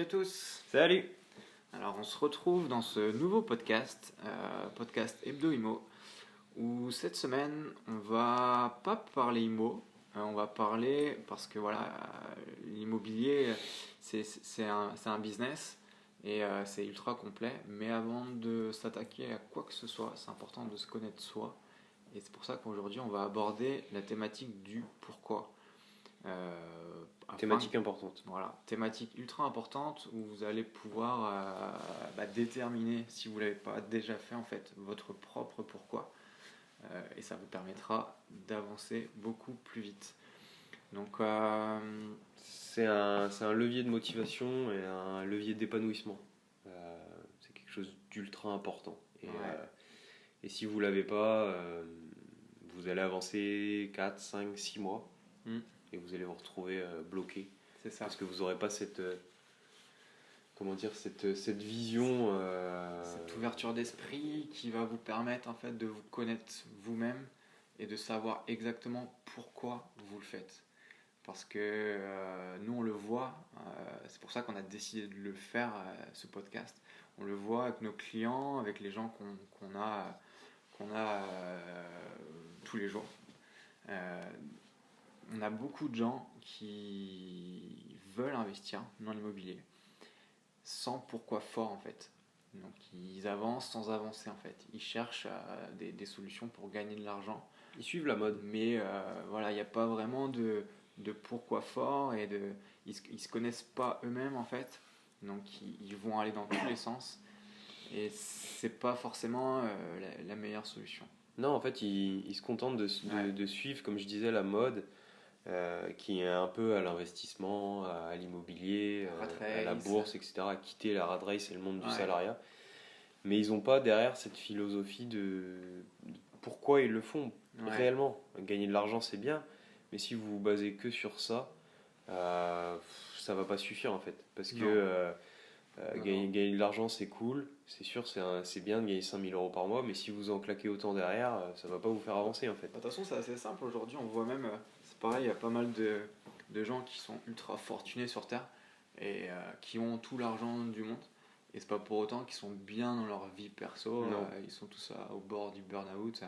à tous. Salut. Alors on se retrouve dans ce nouveau podcast, podcast Hebdo Imo, où cette semaine on va pas parler IMO, on va parler parce que voilà, l'immobilier c'est un business et c'est ultra complet, mais avant de s'attaquer à quoi que ce soit, c'est important de se connaître soi et c'est pour ça qu'aujourd'hui on va aborder la thématique du pourquoi. Thématique importante. Voilà, thématique ultra importante où vous allez pouvoir déterminer, si vous ne l'avez pas déjà fait en fait, votre propre pourquoi. Et ça vous permettra d'avancer beaucoup plus vite. Donc, c'est un levier de motivation et un levier d'épanouissement. C'est quelque chose d'ultra important. Et si vous ne l'avez pas, vous allez avancer 4, 5, 6 mois et vous allez vous retrouver bloqué. C'est ça. Parce que vous n'aurez pas cette vision. Cette ouverture d'esprit qui va vous permettre en fait de vous connaître vous-même et de savoir exactement pourquoi vous le faites. Parce que nous on le voit, c'est pour ça qu'on a décidé de le faire, ce podcast. On le voit avec nos clients, avec les gens qu'on a tous les jours. On a beaucoup de gens qui veulent investir dans l'immobilier sans pourquoi fort en fait. Donc ils avancent sans avancer en fait. Ils cherchent des solutions pour gagner de l'argent. Ils suivent la mode. Mais voilà, il n'y a pas vraiment de pourquoi fort et ils se connaissent pas eux-mêmes en fait. Donc ils vont aller dans tous les sens et c'est pas forcément la meilleure solution. Non, en fait, ils se contentent de suivre, comme je disais, la mode. Qui est un peu à l'investissement, à l'immobilier, à la bourse, etc., à quitter la rat race et le monde du salariat. Mais ils n'ont pas derrière cette philosophie de pourquoi ils le font réellement. Gagner de l'argent, c'est bien, mais si vous vous basez que sur ça, ça va pas suffire en fait. Parce que gagner de l'argent, c'est cool, c'est sûr, c'est bien de gagner 5000 euros par mois, mais si vous en claquez autant derrière, ça va pas vous faire avancer en fait. De toute façon, c'est assez simple aujourd'hui, on voit même. Pareil, il y a pas mal de gens qui sont ultra fortunés sur Terre et qui ont tout l'argent du monde. Et c'est pas pour autant qu'ils sont bien dans leur vie perso. Ils sont tous au bord du burn-out.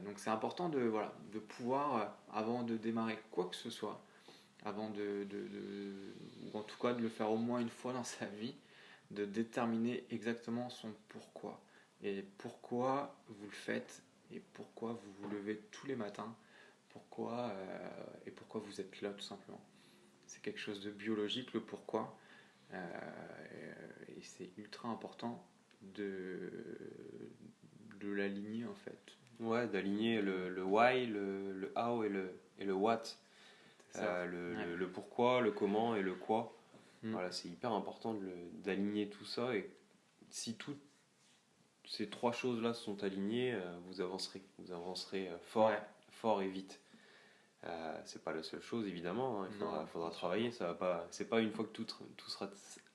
Donc c'est important de pouvoir, avant de démarrer quoi que ce soit, avant ou en tout cas de le faire au moins une fois dans sa vie, de déterminer exactement son pourquoi. Et pourquoi vous le faites et pourquoi vous vous levez tous les matins. Pourquoi vous êtes là tout simplement. C'est quelque chose de biologique le pourquoi et c'est ultra important de l'aligner en fait. Ouais, d'aligner le why, le how et le what. Le pourquoi, le comment et le quoi. Voilà, c'est hyper important d'aligner tout ça et si toutes ces trois choses là sont alignées, vous avancerez fort et vite. C'est pas la seule chose évidemment, il faudra travailler, ça va pas, c'est pas une fois que tout sera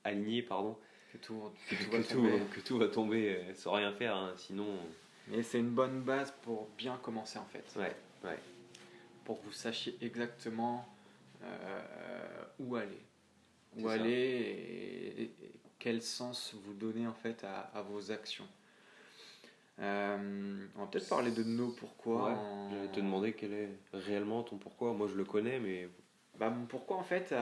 aligné que tout va tomber sans rien faire, hein, sinon. Mais c'est une bonne base pour bien commencer en fait. Ouais. Pour que vous sachiez exactement où aller. Et quel sens vous donnez en fait à vos actions. On va peut-être parler de nos pourquoi. Je vais te demander quel est réellement ton pourquoi. Moi je le connais, mais. Mon pourquoi en fait,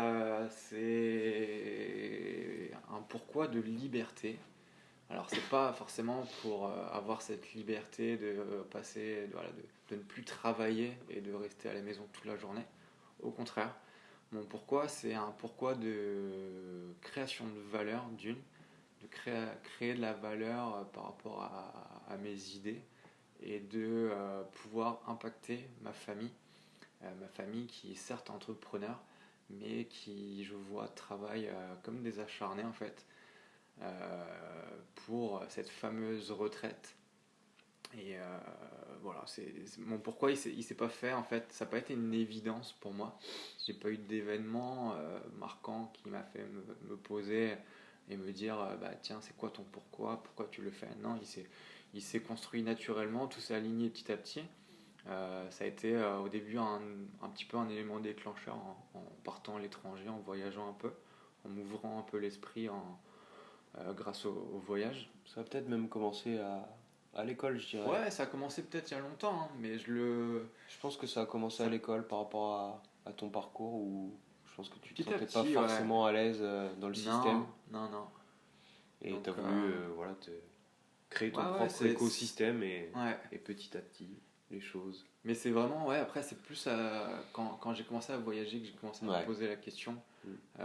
c'est un pourquoi de liberté. Alors c'est pas forcément pour avoir cette liberté de passer, de ne plus travailler et de rester à la maison toute la journée. Au contraire, mon pourquoi c'est un pourquoi de création de valeur de créer de la valeur par rapport à mes idées et de pouvoir impacter ma famille qui est certes entrepreneur mais qui je vois travaille comme des acharnés en fait pour cette fameuse retraite et voilà, mon pourquoi il s'est pas fait en fait, ça n'a pas été une évidence pour moi, j'ai pas eu d'événement marquant qui m'a fait me poser et me dire tiens c'est quoi ton pourquoi tu le fais. Non, il s'est construit naturellement, tout s'est aligné petit à petit. Ça a été au début un petit peu un élément déclencheur en partant à l'étranger, en voyageant un peu, en m'ouvrant un peu l'esprit grâce au voyage. Ça va peut-être même commencer à l'école, je dirais. Ouais, ça a commencé peut-être il y a longtemps, hein, mais je pense que ça a commencé à l'école par rapport à ton parcours, où je pense que tu te sentais pas forcément à l'aise dans le système. Non. Et tu as voulu te créer ton propre écosystème et petit à petit, les choses. Mais c'est vraiment, après c'est plus quand j'ai commencé à voyager que j'ai commencé à me poser la question.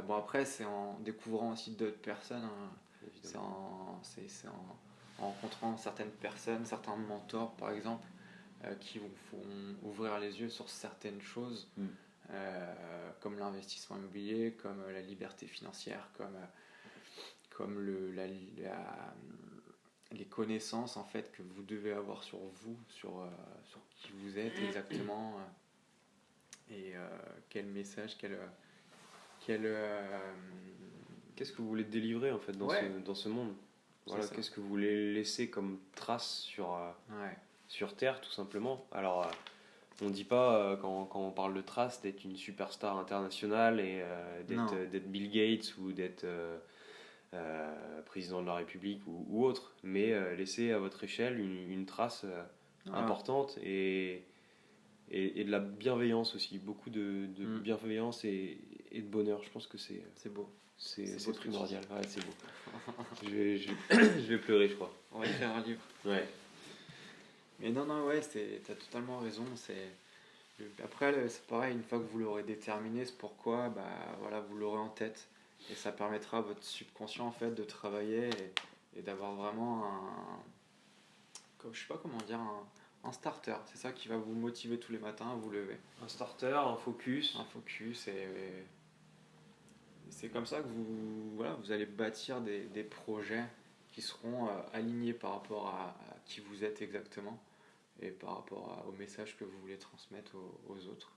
Bon, après c'est en découvrant aussi d'autres personnes, hein. C'est en rencontrant certaines personnes, certains mentors par exemple, qui vous font ouvrir les yeux sur certaines choses, comme l'investissement immobilier, comme la liberté financière, comme les connaissances en fait que vous devez avoir sur vous, sur qui vous êtes exactement, et quel message, qu'est-ce que vous voulez délivrer en fait dans ce monde. Voilà, qu'est-ce que vous voulez laisser comme trace sur Terre, tout simplement. Alors, on ne dit pas, quand on parle de trace, d'être une superstar internationale et d'être Bill Gates ou d'être président de la République ou autre, mais laisser à votre échelle une trace importante et de la bienveillance aussi, beaucoup de bienveillance et de bonheur. Je pense que c'est beau. C'est primordial. Ouais, c'est beau. je vais pleurer, je crois. On va écrire un livre. Ouais. Mais non, t'as totalement raison. Après, c'est pareil, une fois que vous l'aurez déterminé, c'est pourquoi, vous l'aurez en tête. Et ça permettra à votre subconscient en fait de travailler et d'avoir vraiment je sais pas comment dire, un starter. C'est ça qui va vous motiver tous les matins à vous lever. Un starter, un focus. Et c'est comme ça que vous allez bâtir des projets qui seront alignés par rapport à qui vous êtes exactement et par rapport au message que vous voulez transmettre aux autres.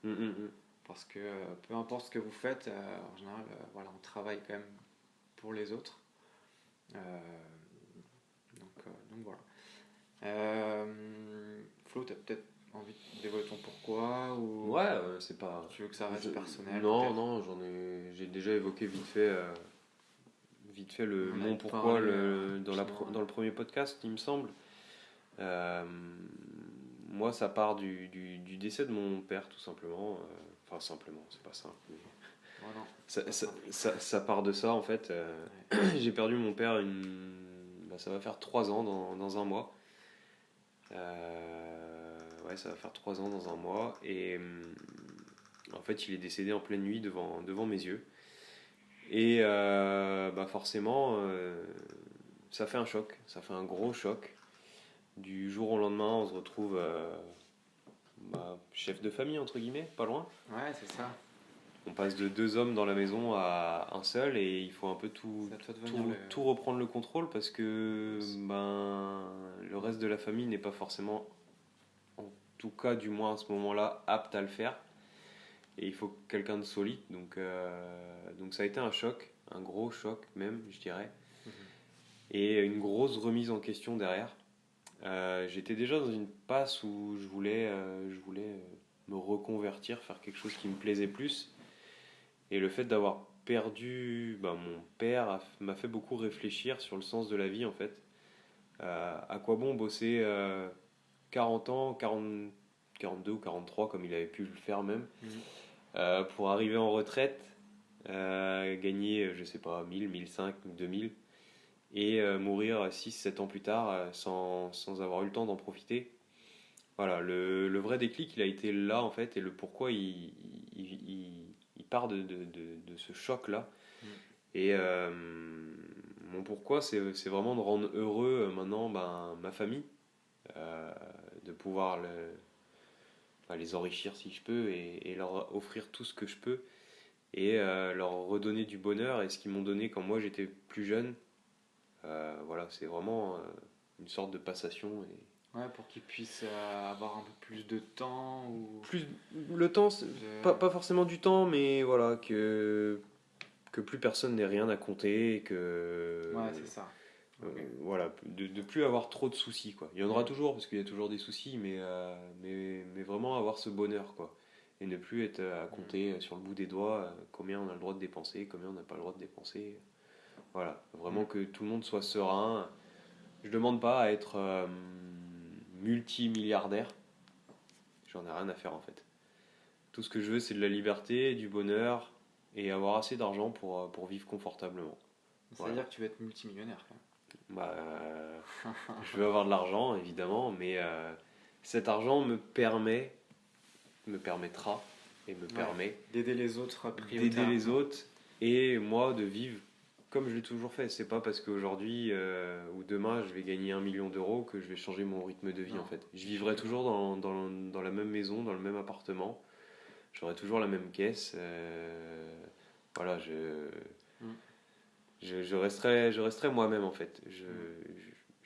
Parce que peu importe ce que vous faites, en général, on travaille quand même pour les autres. Donc voilà. Flo, tu as peut-être envie de dévoiler ton pourquoi ou... Ouais, c'est pas... Tu veux que ça reste personnel? Non, j'ai déjà évoqué vite fait mon pourquoi dans le premier podcast, il me semble. Moi, ça part du décès de mon père, tout simplement. Enfin, simplement, c'est pas simple. Mais... Ça part de ça, en fait. J'ai perdu mon père, ça va faire 3 ans dans un mois. Ça va faire 3 ans dans un mois. Et en fait, il est décédé en pleine nuit devant mes yeux. Et forcément, ça fait un choc. Ça fait un gros choc. Du jour au lendemain, on se retrouve chef de famille, entre guillemets, pas loin. Ouais, c'est ça. On passe de 2 hommes dans la maison à un seul et il faut un peu tout reprendre le contrôle parce que le reste de la famille n'est pas forcément, en tout cas du moins à ce moment-là, apte à le faire. Et il faut quelqu'un de solide. Donc ça a été un choc, un gros choc même, je dirais. Et une grosse remise en question derrière. J'étais déjà dans une passe où je voulais me reconvertir, faire quelque chose qui me plaisait plus. Et le fait d'avoir perdu mon père m'a fait beaucoup réfléchir sur le sens de la vie en fait. À quoi bon bosser 40 ans, 42 ou 43 comme il avait pu le faire même, pour arriver en retraite, gagner, je sais pas, 1000, 1500, 2000 et mourir 6-7 ans plus tard sans avoir eu le temps d'en profiter. Voilà, le vrai déclic il a été là en fait, et le pourquoi il part de ce choc là. Et mon pourquoi c'est vraiment de rendre heureux maintenant ma famille, de pouvoir les enrichir si je peux et leur offrir tout ce que je peux et leur redonner du bonheur et ce qu'ils m'ont donné quand moi j'étais plus jeune. C'est vraiment une sorte de passation. Ouais, pour qu'ils puissent avoir un peu plus de temps ou... Le temps, pas forcément du temps, mais voilà, que plus personne n'ait rien à compter, que... Ouais, c'est ça. Okay. De plus avoir trop de soucis, quoi. Il y en aura toujours, parce qu'il y a toujours des soucis, mais vraiment avoir ce bonheur, quoi. et ne plus être à compter sur le bout des doigts combien on a le droit de dépenser, combien on n'a pas le droit de dépenser. Voilà, vraiment que tout le monde soit serein. Je demande pas à être multimilliardaire, j'en ai rien à faire en fait. Tout ce que je veux, c'est de la liberté, du bonheur et avoir assez d'argent pour vivre confortablement. Ça veut dire que tu veux être multimillionnaire quand même. Bah, je veux avoir de l'argent évidemment, mais cet argent me permettra et me permet d'aider les autres d'aider les autres et moi de vivre comme je l'ai toujours fait. C'est pas parce qu'aujourd'hui ou demain je vais gagner 1 million d'euros que je vais changer mon rythme de vie en fait. Je vivrai toujours dans la même maison, dans le même appartement. J'aurai toujours la même caisse. Voilà, je resterai moi-même en fait. Je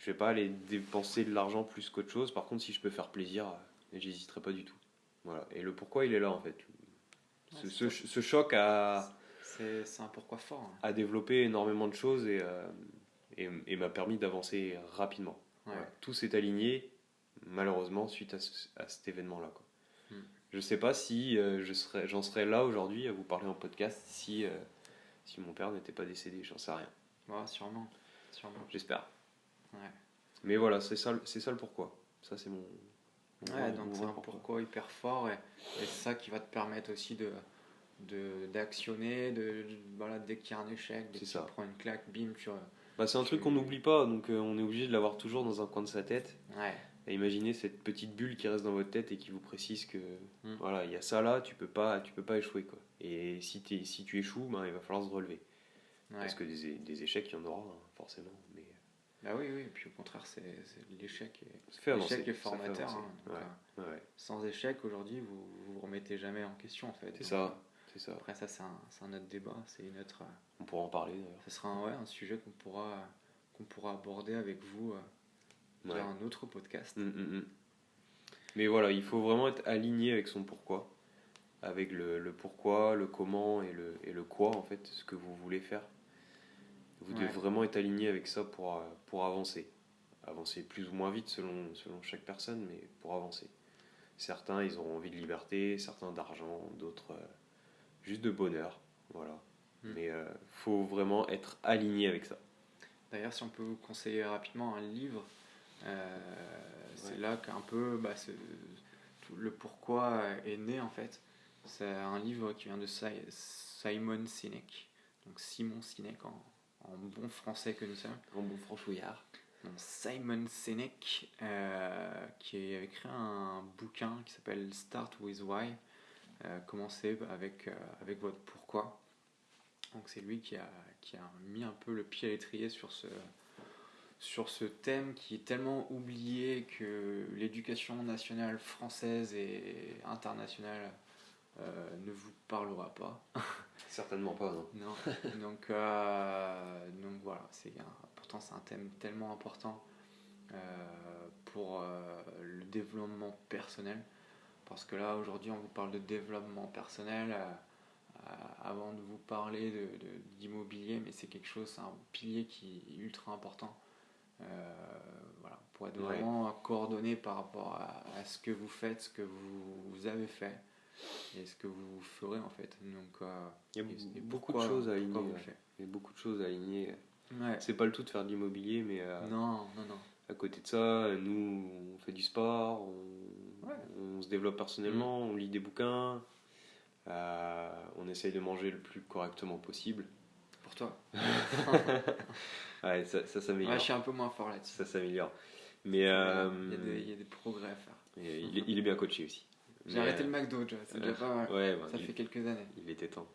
vais pas aller dépenser de l'argent plus qu'autre chose. Par contre, si je peux faire plaisir, j'hésiterai pas du tout. Voilà. Et le pourquoi il est là en fait. Ce choc c'est un pourquoi fort. Hein. A développé énormément de choses et m'a permis d'avancer rapidement. Ouais. Voilà. Tout s'est aligné malheureusement suite à cet événement-là. Je sais pas si j'en serais là aujourd'hui à vous parler en podcast si mon père n'était pas décédé, j'en sais rien. Ouais, sûrement. J'espère. Ouais. Mais voilà, c'est ça le pourquoi. Ça c'est mon donc c'est un pourquoi hyper fort et c'est ça qui va te permettre aussi d'actionner, voilà, dès qu'il y a un échec, dès que tu prends une claque, bim, c'est un truc qu'on n'oublie pas, donc on est obligé de l'avoir toujours dans un coin de sa tête. Ouais. Et imaginez cette petite bulle qui reste dans votre tête et qui vous précise que voilà, il y a ça là, tu peux pas échouer quoi. Et si tu échoues, il va falloir se relever. Ouais. Parce que des échecs, il y en aura forcément. Mais bah oui, et puis au contraire, c'est l'échec est formateur. Hein, sans échec, aujourd'hui, vous remettez jamais en question en fait. C'est ça. Après ça, c'est un autre débat, c'est une autre. On pourra en parler d'ailleurs. Ce sera un sujet qu'on pourra aborder avec vous. Dans un autre podcast. Mais voilà, il faut vraiment être aligné avec son pourquoi, avec le pourquoi, le comment et le quoi en fait, ce que vous voulez faire. Vous devez vraiment être aligné avec ça pour avancer. Avancer plus ou moins vite selon chaque personne, mais pour avancer. Certains, ils auront envie de liberté, certains d'argent, d'autres juste de bonheur. Voilà. Mais faut vraiment être aligné avec ça. D'ailleurs, si on peut vous conseiller rapidement un livre, c'est là qu'un peu tout le pourquoi est né en fait. C'est un livre qui vient de Simon Sinek, donc Simon Sinek en bon français que nous sommes. En bon franchouillard. Donc Simon Sinek qui a écrit un bouquin qui s'appelle Start with Why. Commencez avec votre pourquoi. Donc c'est lui qui a mis un peu le pied à l'étrier sur ce thème qui est tellement oublié que l'éducation nationale française et internationale ne vous parlera pas. Certainement pas, non. Non. Donc voilà, pourtant c'est un thème tellement important pour le développement personnel. Parce que là, aujourd'hui, on vous parle de développement personnel avant de vous parler d'immobilier, mais c'est un pilier qui est ultra important. Voilà, pour être vraiment coordonné par rapport à ce que vous faites, ce que vous avez fait et ce que vous ferez en fait. Donc, il y a beaucoup de choses à aligner. Il y a beaucoup de choses à aligner. Ouais. C'est pas le tout de faire de l'immobilier, mais non. À côté de ça, nous, on fait du sport, on se développe personnellement, on lit des bouquins, on essaye de manger le plus correctement possible. Pour toi. Ouais, ça s'améliore. Ouais, je suis un peu moins fort là-dessus. Ça s'améliore. Mais il y a des progrès à faire. Il est bien coaché aussi. J'ai arrêté le McDo, c'est déjà pas mal. Ouais, ça fait quelques années. Il était temps.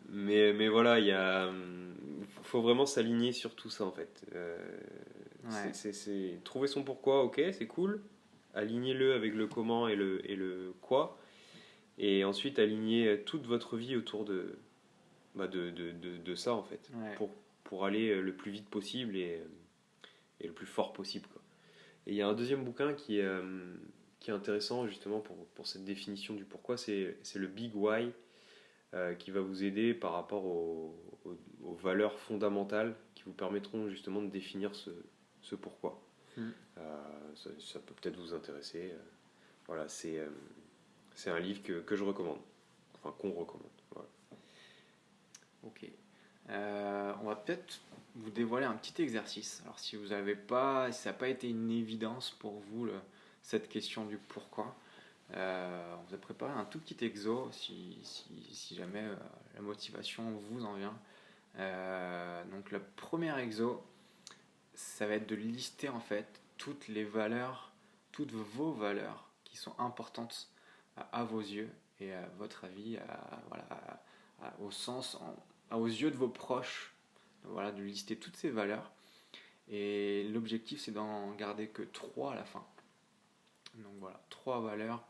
mais voilà, faut vraiment s'aligner sur tout ça en fait. C'est trouver son pourquoi, ok, c'est cool. Alignez-le avec le comment et le quoi. Et ensuite, alignez toute votre vie autour de ça en fait. Pour aller le plus vite possible et le plus fort possible, quoi. Et il y a un deuxième bouquin qui est intéressant justement pour cette définition du pourquoi, c'est le Big Why, qui va vous aider par rapport aux valeurs fondamentales qui vous permettront justement de définir ce pourquoi. Ça peut peut-être vous intéresser. Voilà, c'est C'est un livre que je recommande, enfin qu'on recommande. Voilà. Ok. On va peut-être vous dévoiler un petit exercice. Alors si ça n'a pas été une évidence pour vous cette question du pourquoi, on vous a préparé un tout petit exo si jamais la motivation vous en vient. Donc le premier exo, ça va être de lister en fait toutes vos valeurs qui sont importantes à vos yeux et à votre avis, aux yeux de vos proches. Voilà, de lister toutes ces valeurs. Et l'objectif, c'est d'en garder que 3 à la fin. Donc voilà, 3 valeurs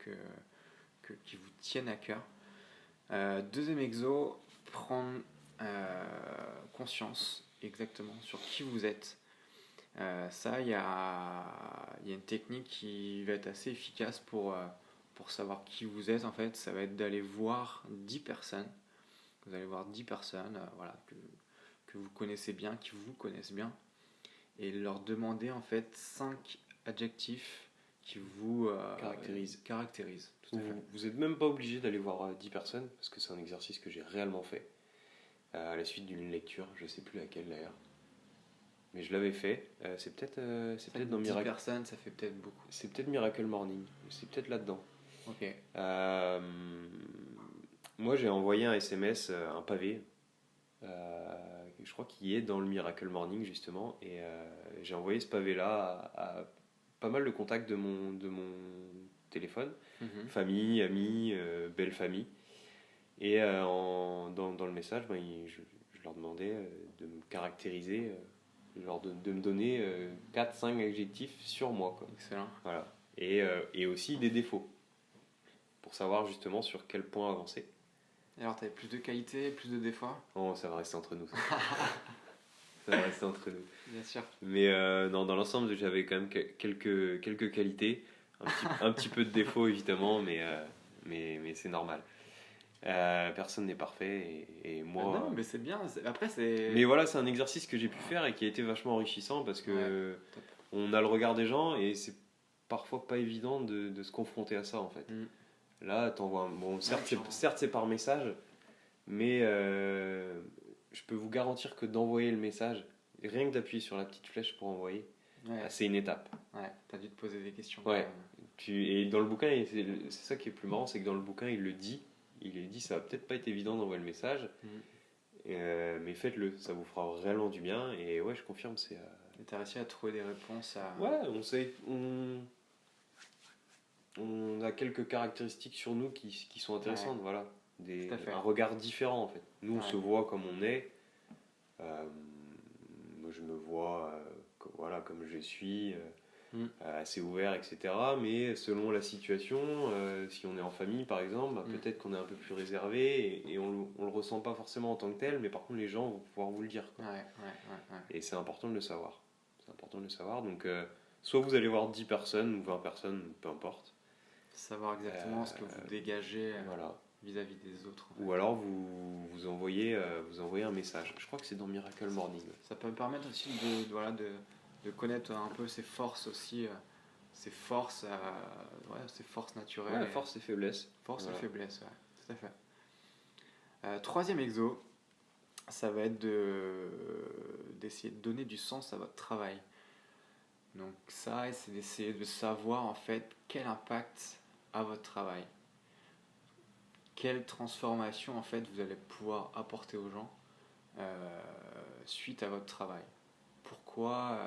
qui vous tiennent à cœur. Deuxième exo, prendre conscience exactement sur qui vous êtes. Ça, il y a une technique qui va être assez efficace pour savoir qui vous êtes. En fait, ça va être d'aller voir 10 personnes. Vous allez voir 10 personnes que vous connaissez bien, qui vous connaissent bien, et leur demander en fait 5 adjectifs qui vous caractérisent. Vous n'êtes même pas obligé d'aller voir 10 personnes, parce que c'est un exercice que j'ai réellement fait à la suite d'une lecture, je ne sais plus laquelle d'ailleurs. Mais je l'avais fait. C'est peut-être dans 10 personnes, ça fait peut-être beaucoup. C'est peut-être Miracle Morning. C'est peut-être là-dedans. Ok. Moi, j'ai envoyé un SMS, un pavé. Je crois qu'il est dans le Miracle Morning justement. Et j'ai envoyé ce pavé-là à pas mal de contacts de mon téléphone. Famille, amis, belle famille. Et dans le message, je leur demandais de me caractériser. Genre de me donner 4-5 adjectifs sur moi. Quoi. Excellent. Voilà. Et aussi des défauts. Pour savoir justement sur quel point avancer. Alors, tu avais plus de qualités, plus de défauts ? Oh, ça va rester entre nous. Ça va rester entre nous. Bien sûr. Mais dans l'ensemble, j'avais quand même quelques qualités. Un petit peu de défauts, évidemment, mais c'est normal. Personne n'est parfait et moi. Non, mais c'est bien. Après, c'est. Mais voilà, c'est un exercice que j'ai pu faire et qui a été vachement enrichissant parce que on a le regard des gens et c'est parfois pas évident de se confronter à ça en fait. Là, t'envoies bon, certes c'est par message, mais je peux vous garantir que d'envoyer le message, rien que d'appuyer sur la petite flèche pour envoyer, c'est une étape. Ouais, t'as dû te poser des questions. Ouais. Et dans le bouquin, c'est ça qui est plus marrant, c'est que dans le bouquin, il dit ça va peut-être pas être évident d'envoyer le message, mais faites-le, ça vous fera réellement du bien. Et ouais, je confirme, Et t'as réussi à trouver des réponses à. Ouais, on a quelques caractéristiques sur nous qui sont intéressantes, voilà. Un regard différent en fait. Nous, on se voit comme on est. Moi, je me vois comme je suis. Assez ouvert, etc. Mais selon la situation, si on est en famille par exemple, peut-être qu'on est un peu plus réservé et on le ressent pas forcément en tant que tel, mais par contre les gens vont pouvoir vous le dire. Quoi. Et c'est important de le savoir. Donc, soit vous allez voir 10 personnes ou 20 personnes, peu importe. Savoir exactement ce que vous dégagez vis-à-vis des autres. En fait. Ou alors vous envoyez un message. Je crois que c'est dans Miracle Morning. Ça peut me permettre aussi de connaître un peu ses forces aussi, ses forces naturelles. Ouais, force et faiblesse. Force et faiblesse, ouais, tout à fait. Troisième exo, ça va être d'essayer de donner du sens à votre travail. Donc ça, c'est d'essayer de savoir en fait quel impact a votre travail. Quelle transformation en fait vous allez pouvoir apporter aux gens suite à votre travail. Pourquoi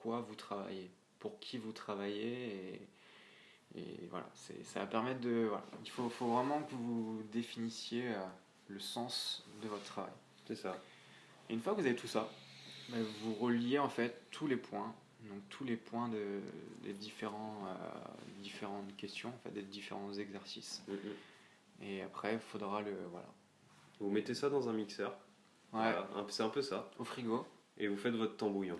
vous travaillez, pour qui vous travaillez et voilà, ça va permettre de. Voilà, il faut vraiment que vous définissiez le sens de votre travail. C'est ça. Et une fois que vous avez tout ça, vous reliez en fait tous les points, donc tous les points des différentes questions, en fait, des différents exercices. Et après, il faudra Vous mettez ça dans un mixeur. Ouais. Voilà, c'est un peu ça. Au frigo. Et vous faites votre tambouillon.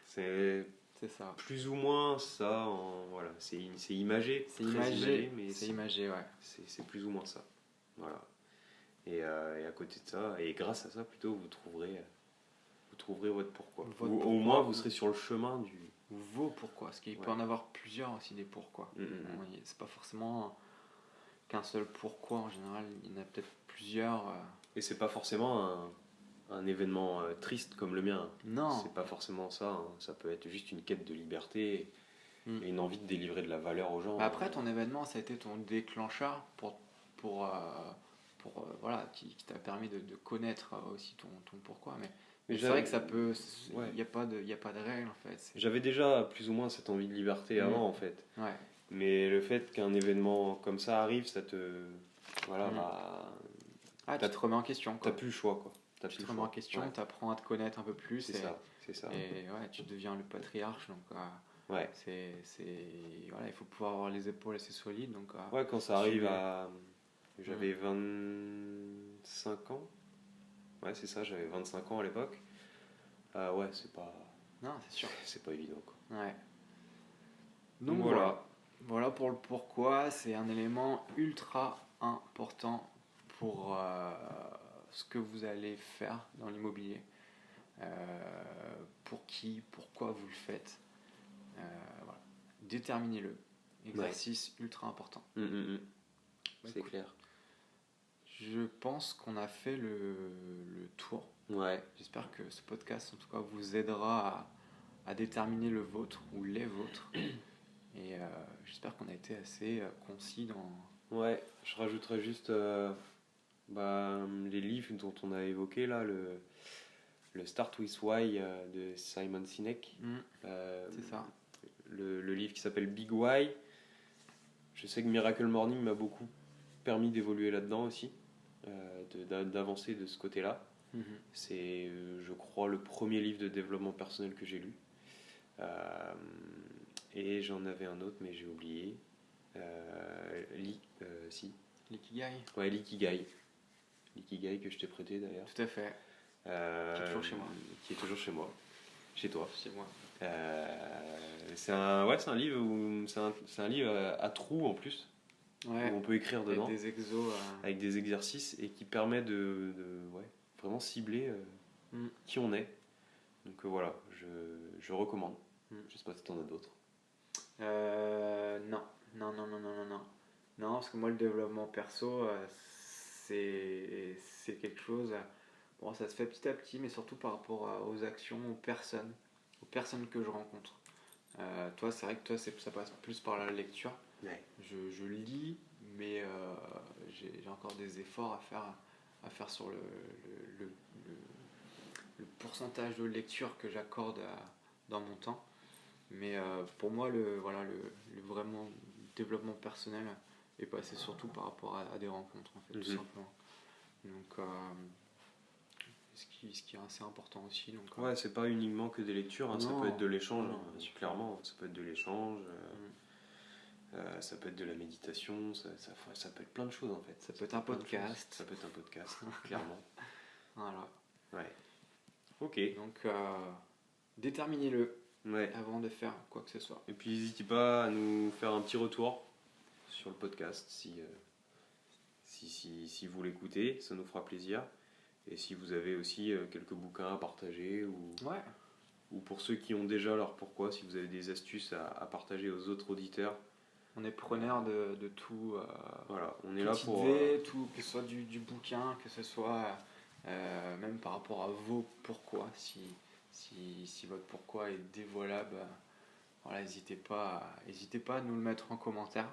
C'est ça. Plus ou moins ça. Voilà, c'est imagé. C'est imagé, mais c'est imagé, ouais. C'est plus ou moins ça. Voilà. Et à côté de ça, et grâce à ça, plutôt, vous trouverez votre pourquoi. Au moins, vous serez sur le chemin vos pourquoi. Parce qu'il peut en avoir plusieurs aussi des pourquoi. C'est pas forcément qu'un seul pourquoi en général, il y en a peut-être plusieurs. Et c'est pas forcément un événement triste comme le mien. Non. C'est pas forcément ça. Ça peut être juste une quête de liberté et une envie de délivrer de la valeur aux gens. Après, ton événement, ça a été ton déclencheur voilà, qui t'a permis de connaître aussi ton pourquoi. Mais c'est vrai que ça peut. Il n'y a pas de règle en fait. J'avais déjà plus ou moins cette envie de liberté avant en fait. Ouais. Mais le fait qu'un événement comme ça arrive, ça te. Voilà, tu te remets en question. T'as plus le choix quoi. Tu te remets en question, tu apprends à te connaître un peu plus. C'est ça. Et tu deviens le patriarche. Donc, voilà, il faut pouvoir avoir les épaules assez solides. Donc, quand ça arrive à. J'avais 25 ans. Ouais, c'est ça, j'avais 25 ans à l'époque. C'est pas. Non, c'est sûr. C'est pas évident quoi. Ouais. Donc voilà. Voilà pour le pourquoi. C'est un élément ultra important pour ce que vous allez faire dans l'immobilier. Pour qui, pourquoi vous le faites. Voilà. Déterminez-le. Exercice ultra important. C'est clair. Je pense qu'on a fait le tour. Ouais. J'espère que ce podcast, en tout cas, vous aidera à déterminer le vôtre ou les vôtres. Et j'espère qu'on a été assez concis dans... Ouais, je rajouterais juste les livres dont on a évoqué là, le Start with Why de Simon Sinek. C'est ça. Le livre qui s'appelle Big Why. Je sais que Miracle Morning m'a beaucoup permis d'évoluer là-dedans aussi, d'avancer de ce côté-là. C'est, je crois, le premier livre de développement personnel que j'ai lu. Et j'en avais un autre, mais j'ai oublié. L'ikigai. Ouais, l'ikigai. L'ikigai que je t'ai prêté d'ailleurs. Tout à fait. Qui est toujours chez moi. Qui est toujours chez moi. Chez toi. Chez moi. C'est un livre c'est un livre à trous en plus. Ouais. Où on peut écrire dedans. Avec des exos. Avec des exercices et qui permet de vraiment cibler qui on est. Donc voilà, je recommande. Je sais pas si t'en as d'autres. Non, parce que moi le développement perso c'est quelque chose, bon ça se fait petit à petit, mais surtout par rapport aux actions, aux personnes que je rencontre. Toi c'est vrai que ça passe plus par la lecture. Ouais. Je lis, mais j'ai encore des efforts à faire sur le pourcentage de lecture que j'accorde dans mon temps. Mais pour moi, le vraiment développement personnel est passé surtout par rapport à des rencontres, en fait, tout simplement. Donc, ce qui est assez important aussi. Donc, ouais, c'est pas uniquement que des lectures, ça peut être de l'échange, clairement. Ça peut être de l'échange, ça peut être de la méditation, ça peut être plein de choses en fait. Ça peut être un podcast. Ça peut être un podcast, clairement. Voilà. Ouais. Ok. Donc, déterminez-le. Ouais. Avant de faire quoi que ce soit. Et puis n'hésitez pas à nous faire un petit retour sur le podcast si vous l'écoutez, ça nous fera plaisir. Et si vous avez aussi quelques bouquins à partager ou pour ceux qui ont déjà leur pourquoi, si vous avez des astuces à partager aux autres auditeurs. On est preneur de tout. Voilà, on est là pour. Tout, que ce soit du bouquin, que ce soit même par rapport à vos pourquoi. Si votre pourquoi est dévoilable, voilà, n'hésitez pas à nous le mettre en commentaire.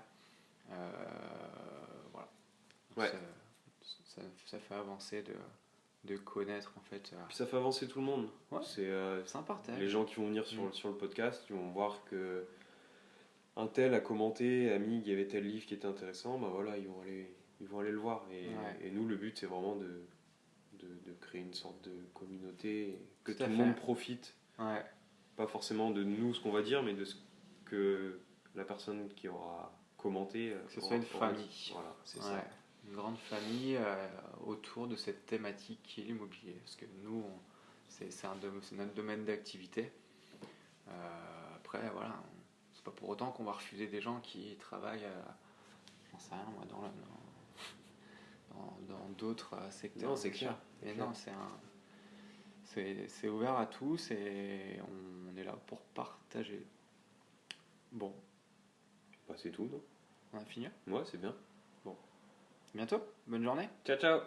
Voilà. Ouais. Ça fait avancer de connaître en fait. Puis ça fait avancer tout le monde. Ouais. C'est un partage. Les gens qui vont venir sur le podcast, ils vont voir que un tel a commenté, a mis qu'il y avait tel livre qui était intéressant, voilà, ils vont aller le voir. Et nous, le but, c'est vraiment de créer une sorte de communauté, que tout le monde profite. Ouais. Pas forcément de nous, ce qu'on va dire, mais de ce que la personne qui aura commenté. Que ce soit une famille. Voilà, c'est ça. Une grande famille autour de cette thématique qui est l'immobilier. Parce que nous, c'est notre domaine d'activité. Après, voilà, c'est pas pour autant qu'on va refuser des gens qui travaillent, j'en sais rien, moi, dans d'autres secteurs. Non, c'est clair. Mais non, c'est ouvert à tous et on est là pour partager. Bon. Bah, c'est tout, non? On a fini? Ouais, c'est bien. Bon. Bientôt. Bonne journée. Ciao, ciao.